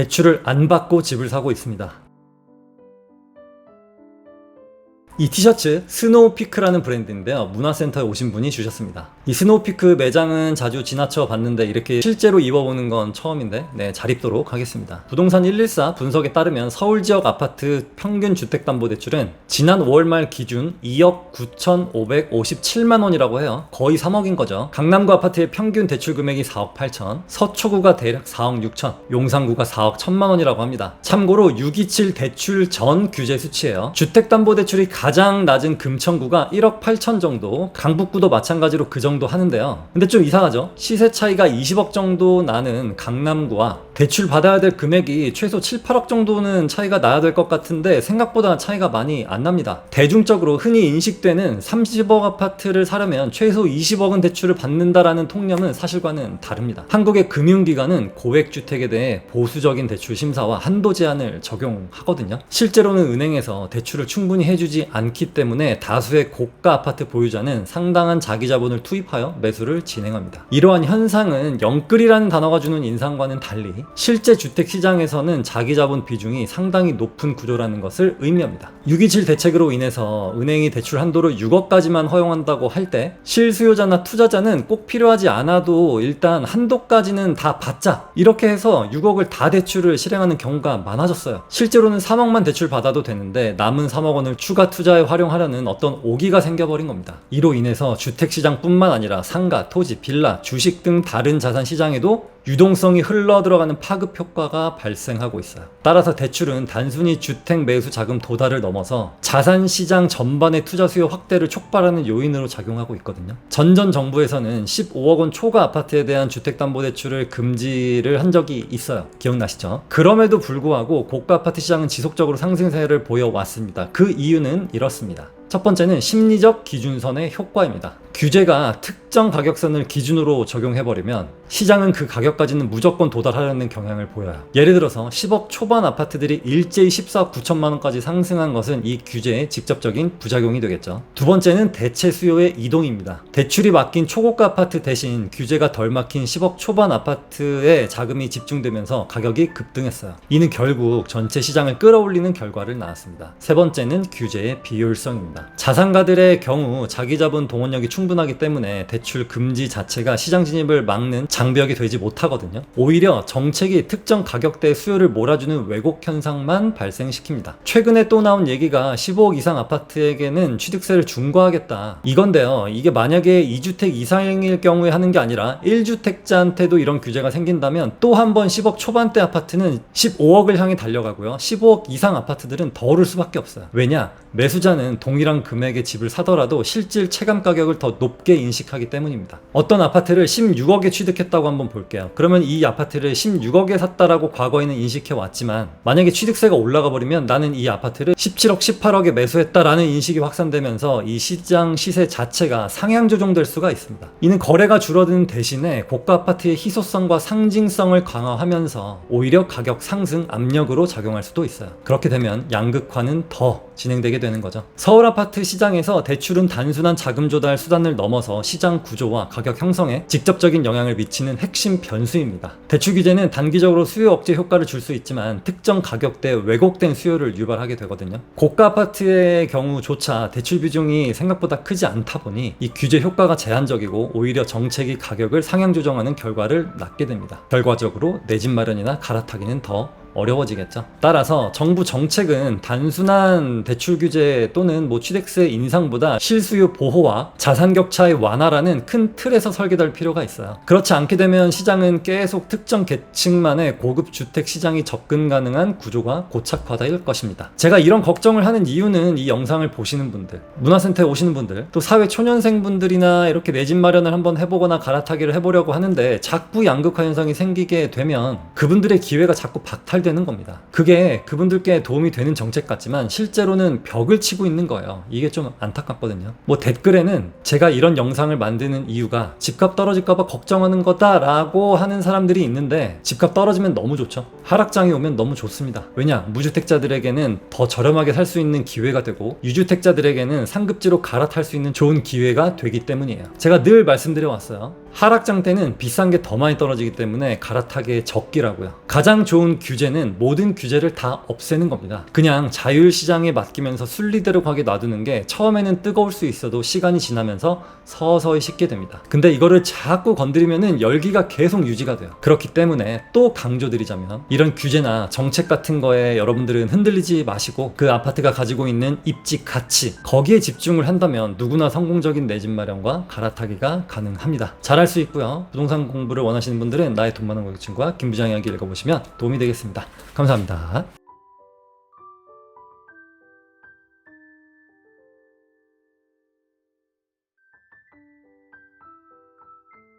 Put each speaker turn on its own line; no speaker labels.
대출을 안 받고 집을 사고 있습니다. 이 티셔츠 스노우피크라는 브랜드인데요, 문화센터에 오신 분이 주셨습니다. 이 스노우피크 매장은 자주 지나쳐 봤는데 이렇게 실제로 입어보는 건 처음인데 잘 입도록 하겠습니다. 부동산 114 분석에 따르면 서울 지역 아파트 평균 주택담보대출은 지난 5월 말 기준 2억 9,557만 원이라고 해요. 거의 3억인 거죠. 강남구 아파트의 평균 대출 금액이 4억 8천, 서초구가 대략 4억 6천, 용산구가 4억 1천만 원이라고 합니다. 참고로 627 대출 전 규제 수치예요. 주택담보대출이 가장 낮은 금천구가 1억 8천 정도, 강북구도 마찬가지로 그 정도 하는데요. 근데 좀 이상하죠? 시세 차이가 20억 정도 나는 강남구와 대출 받아야 될 금액이 최소 7, 8억 정도는 차이가 나야 될 것 같은데 생각보다 차이가 많이 안 납니다. 대중적으로 흔히 인식되는 30억 아파트를 사려면 최소 20억은 대출을 받는다라는 통념은 사실과는 다릅니다. 한국의 금융기관은 고액주택에 대해 보수적인 대출 심사와 한도 제한을 적용하거든요. 실제로는 은행에서 대출을 충분히 해주지 않기 때문에 다수의 고가 아파트 보유자는 상당한 자기 자본을 투입하여 매수를 진행합니다. 이러한 현상은 영끌이라는 단어가 주는 인상과는 달리 실제 주택시장에서는 자기 자본 비중이 상당히 높은 구조라는 것을 의미합니다. 627 대책으로 인해서 은행이 대출 한도를 6억까지만 허용한다고 할 때 실수요자나 투자자는 꼭 필요하지 않아도 일단 한도까지는 다 받자, 이렇게 해서 6억을 다 대출을 실행하는 경우가 많아졌어요. 실제로는 3억만 대출 받아도 되는데 남은 3억 원을 추가 투자에 활용하려는 어떤 오기가 생겨버린 겁니다. 이로 인해서 주택시장뿐만 아니라 상가, 토지, 빌라, 주식 등 다른 자산 시장에도 유동성이 흘러들어가는 파급 효과가 발생하고 있어요. 따라서 대출은 단순히 주택 매수 자금 도달을 넘어서 자산 시장 전반의 투자 수요 확대를 촉발하는 요인으로 작용하고 있거든요. 전전 정부에서는 15억 원 초과 아파트에 대한 주택담보대출을 금지를 한 적이 있어요. 기억나시죠? 그럼에도 불구하고 고가 아파트 시장은 지속적으로 상승세를 보여왔습니다. 그 이유는 이렇습니다. 첫 번째는 심리적 기준선의 효과입니다. 규제가 특정 가격선을 기준으로 적용해버리면 시장은 그 가격까지는 무조건 도달하려는 경향을 보여요. 예를 들어서 10억 초반 아파트들이 일제히 14억 9천만 원까지 상승한 것은 이 규제의 직접적인 부작용이 되겠죠. 두 번째는 대체 수요의 이동입니다. 대출이 막힌 초고가 아파트 대신 규제가 덜 막힌 10억 초반 아파트에 자금이 집중되면서 가격이 급등했어요. 이는 결국 전체 시장을 끌어올리는 결과를 낳았습니다. 세 번째는 규제의 비효율성입니다. 자산가들의 경우 자기자본 동원력이 충분하기 때문에 대출 금지 자체가 시장 진입을 막는 장벽이 되지 못하거든요. 오히려 정책이 특정 가격대 수요를 몰아주는 왜곡 현상만 발생시킵니다. 최근에 또 나온 얘기가 15억 이상 아파트에게는 취득세를 중과하겠다, 이건데요. 이게 만약에 2주택 이상일 경우에 하는 게 아니라 1주택자한테도 이런 규제가 생긴다면 또 한 번 10억 초반대 아파트는 15억을 향해 달려가고요, 15억 이상 아파트들은 더 오를 수밖에 없어요. 왜냐? 매수자는 동일한 금액의 집을 사더라도 실질 체감 가격을 더 높게 인식하기 때문입니다. 어떤 아파트를 16억에 취득했다고 한번 볼게요. 그러면 이 아파트를 16억에 샀다라고 과거에는 인식해 왔지만 만약에 취득세가 올라가 버리면 나는 이 아파트를 17억, 18억에 매수했다라는 인식이 확산되면서 이 시장 시세 자체가 상향 조정될 수가 있습니다. 이는 거래가 줄어드는 대신에 고가 아파트의 희소성과 상징성을 강화하면서 오히려 가격 상승 압력으로 작용할 수도 있어요. 그렇게 되면 양극화는 더 진행되게 되는 거죠. 서울 아파트 시장에서 대출은 단순한 자금 조달 수단을 넘어서 시장 구조와 가격 형성에 직접적인 영향을 미치는 핵심 변수입니다. 대출 규제는 단기적으로 수요 억제 효과를 줄 수 있지만 특정 가격대에 왜곡된 수요를 유발하게 되거든요. 고가 아파트의 경우조차 대출 비중이 생각보다 크지 않다 보니 이 규제 효과가 제한적이고 오히려 정책이 가격을 상향 조정하는 결과를 낳게 됩니다. 결과적으로 내 집 마련이나 갈아타기는 더 어려워지겠죠. 따라서 정부 정책은 단순한 대출 규제 또는 취득세 인상보다 실수요 보호와 자산 격차의 완화라는 큰 틀에서 설계될 필요가 있어요. 그렇지 않게 되면 시장은 계속 특정 계층만의 고급 주택 시장이 접근 가능한 구조가 고착화될 것입니다. 제가 이런 걱정을 하는 이유는 이 영상을 보시는 분들, 문화센터에 오시는 분들, 또 사회 초년생 분들이나 이렇게 내 집 마련을 한번 해보거나 갈아타기를 해보려고 하는데 자꾸 양극화 현상이 생기게 되면 그분들의 기회가 자꾸 박탈되는 겁니다. 그게 그분들께 도움이 되는 정책 같지만 실제로는 벽을 치고 있는 거예요. 이게 좀 안타깝거든요. 댓글에는 제가 이런 영상을 만드는 이유가 집값 떨어질까봐 걱정하는 거다라고 하는 사람들이 있는데 집값 떨어지면 너무 좋죠. 하락장이 오면 너무 좋습니다. 왜냐? 무주택자들에게는 더 저렴하게 살 수 있는 기회가 되고 유주택자들에게는 상급지로 갈아탈 수 있는 좋은 기회가 되기 때문이에요. 제가 늘 말씀드려 왔어요. 하락장 때는 비싼 게 더 많이 떨어지기 때문에 갈아타기의 적기라고요. 가장 좋은 규제는 모든 규제를 다 없애는 겁니다. 그냥 자율시장에 맡기면서 순리대로 가게 놔두는 게 처음에는 뜨거울 수 있어도 시간이 지나면서 서서히 식게 됩니다. 근데 이거를 자꾸 건드리면은 열기가 계속 유지가 돼요. 그렇기 때문에 또 강조드리자면 이런 규제나 정책 같은 거에 여러분들은 흔들리지 마시고 그 아파트가 가지고 있는 입지 가치 거기에 집중을 한다면 누구나 성공적인 내 집 마련과 갈아타기가 가능합니다. 잘할 수 있고요. 부동산 공부를 원하시는 분들은 나의 돈 많은 고객 친구와 김부장 이야기 읽어보시면 도움이 되겠습니다. 감사합니다.